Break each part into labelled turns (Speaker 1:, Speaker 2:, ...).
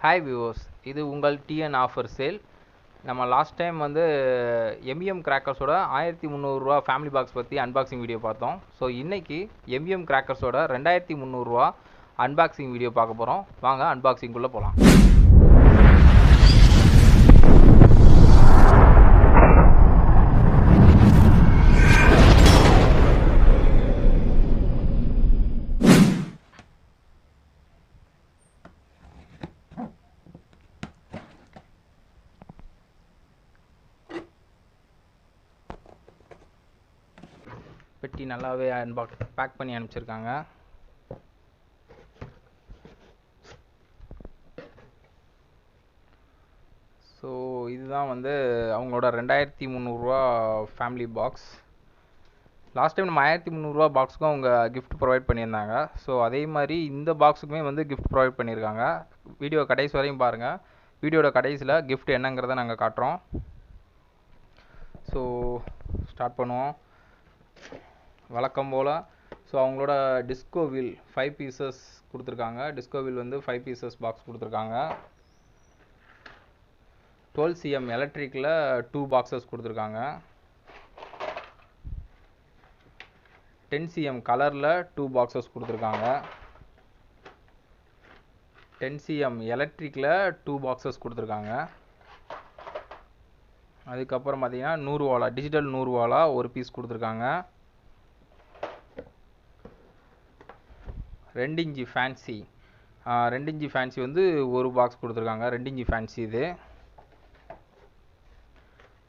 Speaker 1: Hi viewers, இது உங்கள் TN offer sale. நம்ம லாஸ்ட் டைம் வந்து எம்இஎம் கிராக்கர்ஸோட 1300 ரூபா ஃபேமிலி பாக்ஸ் பற்றி அன்பாக்சிங் வீடியோ பார்த்தோம். ஸோ இன்றைக்கி எம்இஎம் கிராக்கர்ஸோட 2300 ரூபா அன்பாக்சிங் வீடியோ பார்க்க போகிறோம். வாங்க அன்பாக்சிங்குள்ளே போகலாம். பெட்டி நல்லாவே பேக் பண்ணி அனுப்பிச்சிருக்காங்க. ஸோ இதுதான் வந்து அவங்களோட 2300 ரூபா ஃபேமிலி பாக்ஸ். லாஸ்ட் டைம் நம்ம 1300 ரூபா பாக்ஸுக்கும் அவங்க கிஃப்ட் ப்ரொவைட் பண்ணியிருந்தாங்க. ஸோ அதே மாதிரி இந்த பாக்ஸுக்குமே வந்து கிஃப்ட் ப்ரொவைட் பண்ணியிருக்காங்க. வீடியோ கடைசி வரையும் பாருங்கள். வீடியோட கடைசியில் கிஃப்ட் என்னங்கிறத நாங்கள் காட்டுறோம். ஸோ ஸ்டார்ட் பண்ணுவோம் வழக்கம் போல். ஸோ அவங்களோட டிஸ்கோ வீல் 5 பீசஸ் கொடுத்துருக்காங்க. டிஸ்கோ வீல் வந்து 5 பீசஸ் பாக்ஸ் கொடுத்துருக்காங்க. 12 cm எலக்ட்ரிக்கில் 2 பாக்ஸஸ் கொடுத்துருக்காங்க. 10 cm கலரில் 2 பாக்ஸஸ் கொடுத்துருக்காங்க. 10 cm எலக்ட்ரிக்கில் 2 பாக்ஸஸ் கொடுத்துருக்காங்க. அதுக்கப்புறம் பார்த்தீங்கன்னா 100 வாலா டிஜிட்டல் 100 வாலா ஒரு பீஸ் கொடுத்துருக்காங்க. 2 இன்ச்சு ஃபேன்சி 2 இன்ச்சு ஃபேன்சி வந்து ஒரு பாக்ஸ் கொடுத்துருக்காங்க. 2 இன்ச்சு ஃபேன்சி இது.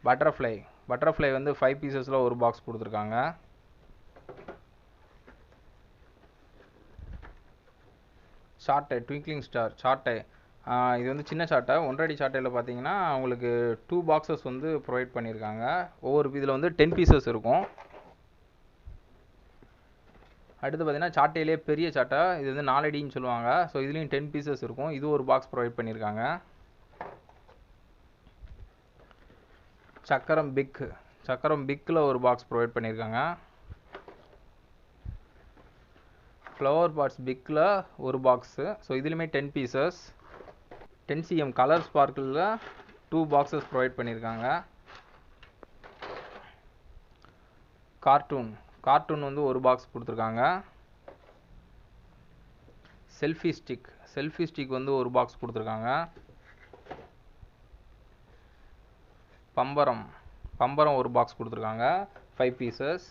Speaker 1: பட்டர்ஃப்ளை வந்து 5 பீசஸில் ஒரு பாக்ஸ் கொடுத்துருக்காங்க. சாட்டை ட்விங்க்லிங் ஸ்டார் சாட்டை, இது வந்து சின்ன சாட்டை. 1.5 அடி சாட்டையில் பார்த்தீங்கன்னா அவங்களுக்கு 2 பாக்ஸஸ் வந்து ப்ரொவைட் பண்ணியிருக்காங்க. ஒவ்வொரு இதில் வந்து 10 பீசஸ் இருக்கும். அடுத்து பார்த்தீங்கன்னா சாட்டையிலே பெரிய சாட்டை, இது வந்து 4 அடின்னு சொல்லுவாங்க. ஸோ இதுலேயும் 10 பீசஸ் இருக்கும். இது ஒரு பாக்ஸ் ப்ரொவைட் பண்ணியிருக்காங்க. சக்கரம் பிக்கில் ஒரு பாக்ஸ் ப்ரொவைட் பண்ணியிருக்காங்க. ஃப்ளவர் பாட்ஸ் பிக்கில் ஒரு பாக்ஸு. ஸோ இதுலேயுமே 10 பீசஸ். 10 cm கலர் ஸ்பார்க்கிளில் 2 பாக்ஸஸ் ப்ரொவைட் பண்ணியிருக்காங்க. கார்ட்டூன் வந்து ஒரு பாக்ஸ் கொடுத்துருக்காங்க. செல்ஃபி ஸ்டிக் வந்து ஒரு பாக்ஸ் கொடுத்துருக்காங்க. பம்பரம் ஒரு பாக்ஸ் கொடுத்துருக்காங்க. 5 pieces.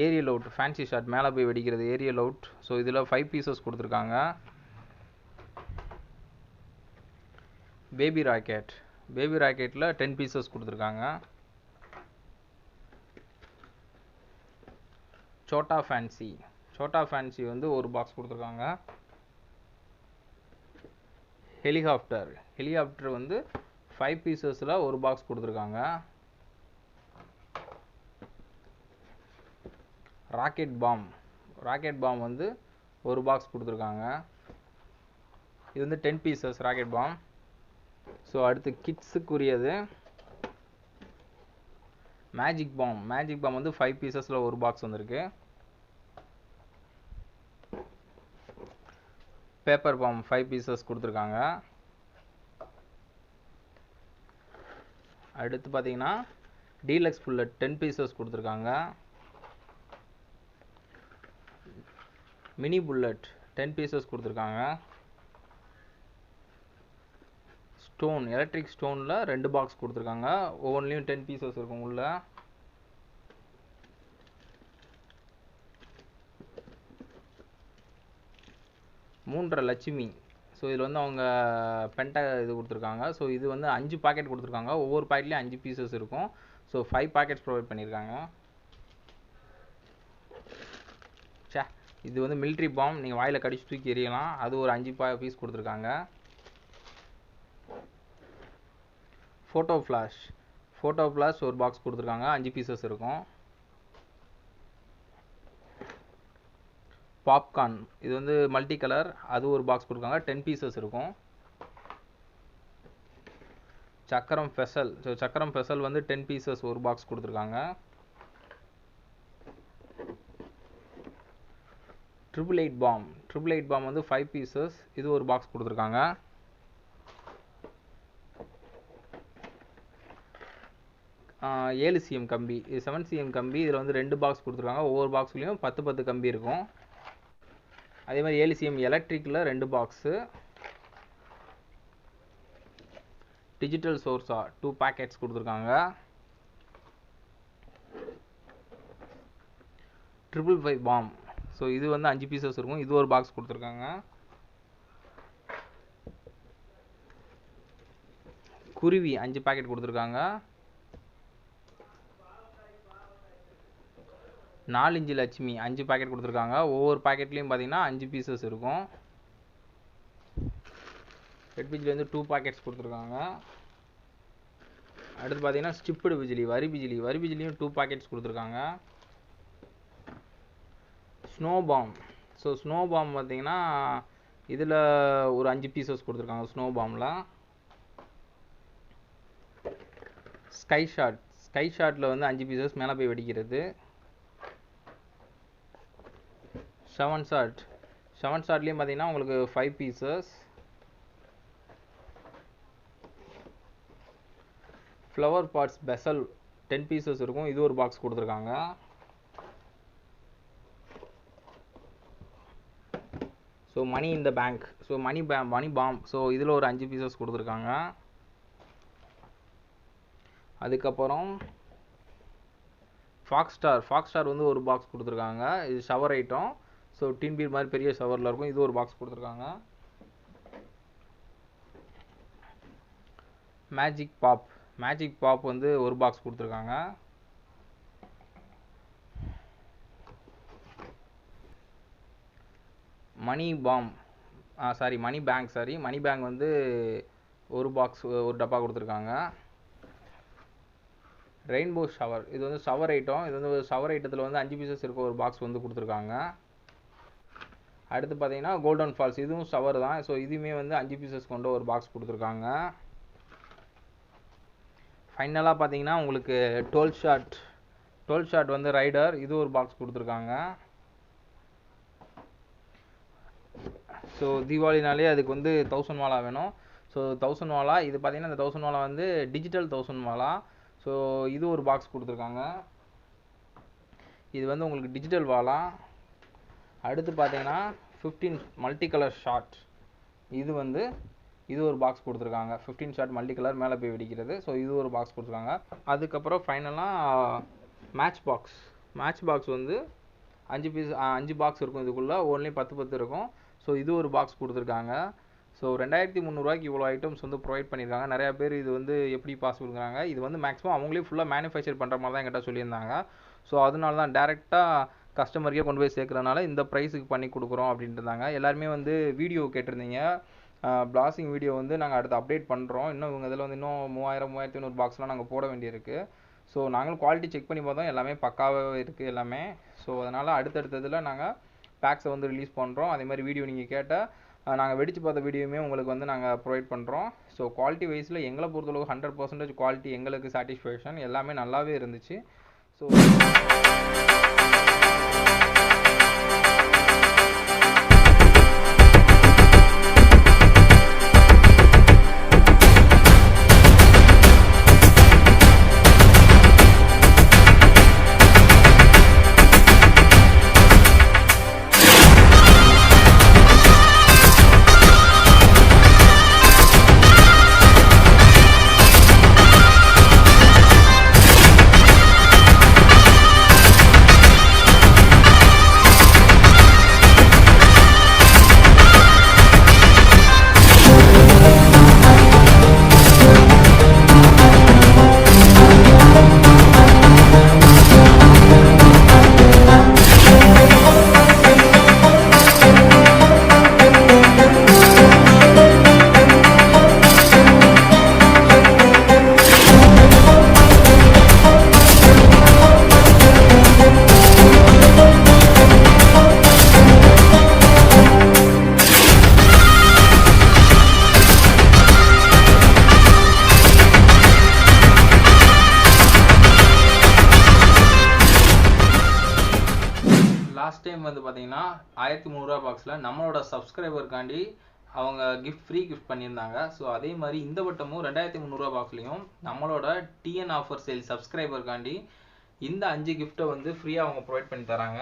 Speaker 1: Aerial out fancy shot, மேலே போய் வெடிக்கிறது ஏரியல் அவுட். ஸோ இதில் 5 பீசஸ் கொடுத்துருக்காங்க. பேபி ராக்கெட்டில் 10 பீசஸ் கொடுத்துருக்காங்க. சோட்டா ஃபேன்சி வந்து ஒரு பாக்ஸ் கொடுத்துருக்காங்க. ஹெலிகாப்டர் வந்து 5 பீசஸில் ஒரு பாக்ஸ் கொடுத்துருக்காங்க. ராக்கெட் பாம் வந்து ஒரு பாக்ஸ் கொடுத்துருக்காங்க. இது வந்து 10 பீசஸ் ராக்கெட் பாம். ஸோ அடுத்து கிட்ஸுக்குரியது மேஜிக் பாம் வந்து 5 பீசஸில் ஒரு பாக்ஸ் வந்திருக்கு. பேப்பர் பாம் 5 பீசஸ் கொடுத்துருக்காங்க. அடுத்து பார்த்தீங்கன்னா டீலக்ஸ் புல்லட் 10 பீசஸ் கொடுத்துருக்காங்க. மினி புல்லட் 10 பீசஸ் கொடுத்துருக்காங்க. எலக்ட்ரிக் ஸ்டோனில் 2 பாக்ஸ் கொடுத்துருக்காங்க. ஒவ்வொன்றிலையும் 10 பீசஸ் இருக்கும் உள்ள. மூன்றரை லட்சுமி. ஸோ இதில் வந்து அவங்க பென்டா இது கொடுத்துருக்காங்க. ஸோ இது வந்து 5 பாக்கெட் கொடுத்துருக்காங்க. ஒவ்வொரு பாக்கெட்லேயும் 5 பீசஸ் இருக்கும். ஸோ 5 பாக்கெட்ஸ் ப்ரொவைட் பண்ணியிருக்காங்க. இது வந்து மிலிட்ரி பாம், நீங்கள் வாயில் கடிச்சு தூக்கி எறியலாம். அது ஒரு 5 பீஸ் கொடுத்துருக்காங்க. ஃபோட்டோ ஃப்ளாஷ் ஒரு பாக்ஸ் கொடுத்துருக்காங்க. 5 பீசஸ் இருக்கும். பாப்கார்ன், இது வந்து மல்டி கலர், அது ஒரு பாக்ஸ் கொடுத்துருக்காங்க. 10 பீசஸ் இருக்கும். சக்கரம் ஃபெசல் வந்து 10 பீசஸ் ஒரு பாக்ஸ் கொடுத்துருக்காங்க. ட்ரிபிள் எயிட் பாம் வந்து 5 பீசஸ், இது ஒரு பாக்ஸ் கொடுத்துருக்காங்க. 7 cm கம்பி, இது 7 cm கம்பி. இதில் வந்து 2 பாக்ஸ் கொடுத்துருக்காங்க. ஒவ்வொரு பாக்ஸ்லேயும் 10 கம்பி இருக்கும். அதே மாதிரி 7 cm எலக்ட்ரிக்கில் 2 பாக்ஸு. டிஜிட்டல் சோர்ஸா 2 பேக்கெட்ஸ் கொடுத்துருக்காங்க. 555 பாம். ஸோ இது வந்து 5 பீசஸ் இருக்கும். இது ஒரு பாக்ஸ் கொடுத்துருக்காங்க. குருவி 5 பேக்கெட் கொடுத்துருக்காங்க. 4 இன்ச்சு லட்சுமி 5 பேக்கெட் கொடுத்துருக்காங்க. ஒவ்வொரு பேக்கெட்லேயும் பார்த்தீங்கன்னா 5 பீசஸ் இருக்கும். ரெட் பிஜிலி வந்து 2 பேக்கெட்ஸ் கொடுத்துருக்காங்க. அடுத்து பார்த்தீங்கன்னா ஸ்டிப்டு பிஜிலி, வரி பிஜிலியும் 2 பேக்கெட்ஸ் கொடுத்துருக்காங்க. Snow bomb. So snow bomb பார்த்தீங்கன்னா இதில் ஒரு 5 பீசஸ் கொடுத்துருக்காங்க. ஸ்னோ பாமில் ஸ்கை ஷாட்டில் வந்து 5 பீசஸ் மேலே போய் வெடிக்கிறது. செவன் ஷாட்லேயும் பார்த்தீங்கன்னா உங்களுக்கு 5 பீசஸ். ஃப்ளவர் பாட்ஸ் பெசல் 10 பீசஸ் இருக்கும். இது ஒரு பாக்ஸ் கொடுத்துருக்காங்க. ஸோ மணி இந்த bank, so money bomb, so இதில் ஒரு 5 பீசஸ் கொடுத்துருக்காங்க. அதுக்கப்புறம் ஃபாக்ஸ் ஸ்டார் வந்து ஒரு பாக்ஸ் கொடுத்துருக்காங்க. இது shower item. So tin beer மாதிரி பெரிய ஷவரில் இருக்கும். இது ஒரு பாக்ஸ் கொடுத்துருக்காங்க. மேஜிக் பாப் வந்து ஒரு பாக்ஸ் கொடுத்துருக்காங்க. மணி பேங்க் வந்து ஒரு பாக்ஸ், ஒரு டப்பா கொடுத்துருக்காங்க. ரெயின்போ ஷவர், இது வந்து ஷவர் ஐட்டம். இது வந்து ஷவர் ஐட்டத்தில் வந்து 5 பீசஸ் இருக்க ஒரு பாக்ஸ் வந்து கொடுத்துருக்காங்க. அடுத்து பார்த்தீங்கன்னா கோல்டன் ஃபால்ஸ், இதுவும் ஷவர் தான். ஸோ இதுவுமே வந்து 5 பீசஸ் கொண்ட ஒரு பாக்ஸ் கொடுத்துருக்காங்க. ஃபைனலாக பார்த்தீங்கன்னா உங்களுக்கு 12 ஷாட் வந்து ரைடர், இது ஒரு பாக்ஸ் கொடுத்துருக்காங்க. ஸோ தீபாவளினாலே அதுக்கு வந்து 1000 வாலா வேணும். ஸோ 1000 வாலா, இது பார்த்தீங்கன்னா இந்த 1000 வாலா வந்து டிஜிட்டல் 1000 வாலா. ஸோ இது ஒரு பாக்ஸ் கொடுத்துருக்காங்க. இது வந்து உங்களுக்கு டிஜிட்டல் வாலா. அடுத்து பார்த்தீங்கன்னா 15 மல்டி கலர் ஷாட், இது ஒரு பாக்ஸ் கொடுத்துருக்காங்க. 15 ஷாட் மல்டி கலர் மேலே போய் வெடிக்கிறது. ஸோ இது ஒரு பாக்ஸ் கொடுத்துருக்காங்க. அதுக்கப்புறம் ஃபைனலாக மேட்ச் பாக்ஸ் வந்து 5 பாக்ஸ் இருக்கும். இதுக்குள்ளே ஒன்லி 10 இருக்கும். ஸோ இது ஒரு பாக்ஸ் கொடுத்துருக்காங்க. ஸோ 2300 ரூபாய்க்கு இவ்வளோ ஐட்டம்ஸ் வந்து ப்ரொவைட் பண்ணியிருக்காங்க. நிறையா பேர் இது வந்து எப்படி பாசிபிள்ங்கிறாங்க. இது வந்து மேக்ஸிமம் அவங்களே ஃபுல்லாக மேனுஃபேக்சர் பண்ணுற மாதிரி தான் என்கிட்ட சொல்லியிருந்தாங்க. ஸோ அதனால தான் டேரெக்டாக கஸ்டமருக்கே கொண்டு போய் சேர்க்குறதுனால இந்த ப்ரைஸுக்கு பண்ணி கொடுக்குறோம் அப்படின்ட்டு இருந்தாங்க. எல்லாருமே வந்து வீடியோ கேட்டிருந்தீங்க. பிளாஸிங் வீடியோ வந்து நாங்கள் அடுத்து அப்டேட் பண்ணுறோம். இன்னும் இவங்க இதில் வந்து இன்னும் 3500 பாக்ஸ்லாம் நாங்கள் போட வேண்டியிருக்கு. ஸோ நாங்களும் குவாலிட்டி செக் பண்ணி பார்த்தோம், எல்லாமே பக்காவாக இருக்குது எல்லாமே. ஸோ அதனால் அடுத்தடுத்ததில் நாங்கள் பேக்ஸை வந்து ரிலீஸ் பண்ணுறோம். அதே மாதிரி வீடியோ நீங்கள் கேட்டால் நாங்கள் வெடித்து பார்த்த வீடியோவுமே உங்களுக்கு வந்து நாங்கள் ப்ரொவைட் பண்ணுறோம். ஸோ குவாலிட்டி வைஸில் எங்களை பொறுத்தளவுக்கு 100% குவாலிட்டி எங்களுக்கு சாட்டிஸ்ஃபேக்ஷன், எல்லாமே நல்லாவே இருந்துச்சு. ஸோ லாஸ்ட் டைம் வந்து பார்த்தீங்கன்னா 1300 பாக்ஸில் நம்மளோட சப்ஸ்கிரைபருக்காண்டி அவங்க ஃப்ரீ கிஃப்ட் பண்ணியிருந்தாங்க. ஸோ அதே மாதிரி இந்த வட்டமும் 2300 பாக்ஸ்லையும் நம்மளோட டிஎன் ஆஃபர் சேல் சப்ஸ்கிரைபருக்காண்டி இந்த 5 கிஃப்ட்டை வந்து ஃப்ரீயாக அவங்க ப்ரொவைட் பண்ணி தராங்க.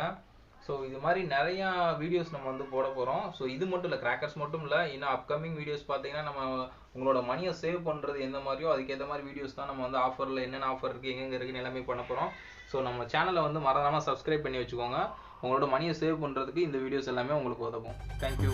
Speaker 1: ஸோ இது மாதிரி நிறையா வீடியோஸ் நம்ம வந்து போட போகிறோம். ஸோ இது மட்டும் இல்லை, கிராக்கர்ஸ் மட்டும் இல்லை, இன்னும் அப்கமிங் வீடியோஸ் பார்த்தீங்கன்னா நம்ம உங்களோட மணியை சேவ் பண்ணுறது எந்த மாதிரியோ அதுக்கேற்ற மாதிரி வீடியோஸ் தான் நம்ம வந்து ஆஃபரில் என்னென்ன ஆஃபர் இருக்குது, எங்கெங்கே இருக்குன்னு எல்லாமே பண்ண போகிறோம். ஸோ நம்ம சேனலை வந்து மறக்காமல் சப்ஸ்கிரைப் பண்ணி வச்சுக்கோங்க. உங்களோட மணியை சேவ் பண்ணுறதுக்கு இந்த வீடியோஸ் எல்லாமே உங்களுக்கு உதவும். தேங்க்யூ.